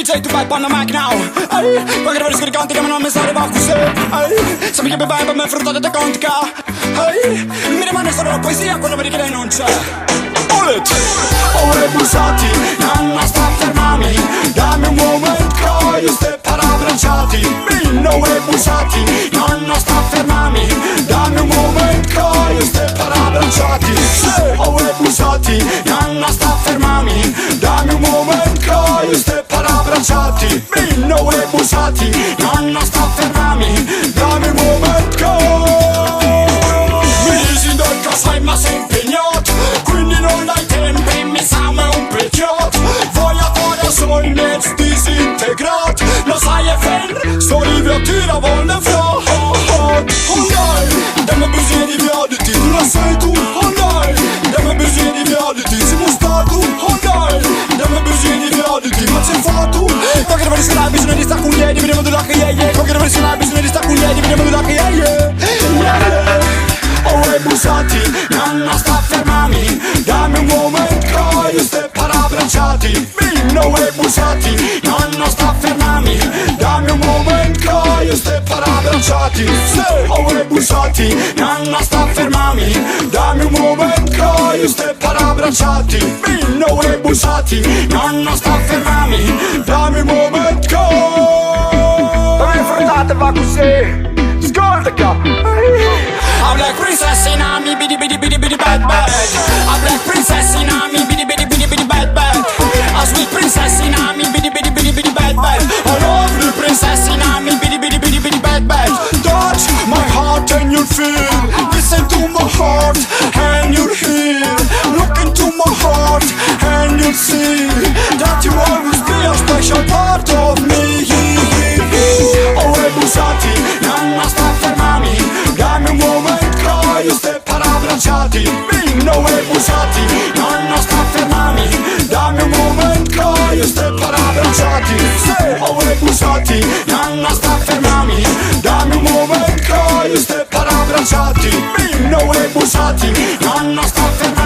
DJ tu vai panna macchina. Qualche ora scaricanti che non mi sareva così. Sappi che bevi per me fruttato da contica. Mi rimane solo la poesia, quello per che lei non c'è. Bullet! Ore bussati, non sta a fermarmi. Dammi un momento, io stai per abbracciati. Ore bussati, non sta a fermarmi. Dammi un momento, io stai per abbracciati. Ore bussati, non sta a fermarmi. Dammi un momento, io stai per abbracciati. Ore bussati, non sta a fermarmi. Dammi un momento. Mi dici del casai ma sei impegnato, quindi non hai tempo e mi sa me un peccato. Voglio fare solo il mezzo disintegrato. Lo sai è vero, sto riviatira volle fra. Oh dai, dammi bisogno di viaditi, tu la sei tu. Oh dai, dammi bisogno di viaditi, siamo stati. Oh dai, dammi bisogno di viaditi, ma c'è fatto. Qualche ora scala bisogno di sta con lei, vediamo della che yeah. Qualche ora scala bisogno di sta con lei, vediamo della che yeah. Ore bussati, non sta a fermarmi. Dammi un momento, io stai per abbracciati. Ore bussati, non sta a fermarmi. Dammi un momento, io stai per abbracciati. Ore bussati, non sta a fermarmi. Dammi un momento, io stai per abbracciati. Ore bussati, non sta a fermarmi. Dammi un momento. Per me affrontate va così. Ascolta qua. A black princess in army, bidi bidi bidi bidi bad bad. A black princess in army, bidi bidi bidi bidi bad bad. A sweet princess in army, bidi bidi bidi bidi bad bad. A lovely princess in army, bidi bidi bidi bidi bad bad. Touch my heart and you'll feel. Listen to my heart and you'll hear. Look into my heart and you'll see that you always be a special part of me. Ore bussati, non sta a fermarmi. Dammi un momento, io stai per abbracciati. Ore bussati, non sta a fermarmi. Dammi un momento, io stai per abbracciati. Ore bussati, non sta a fermarmi. Dammi un momento, io stai per abbracciati. Ore bussati, non sta a fermarmi.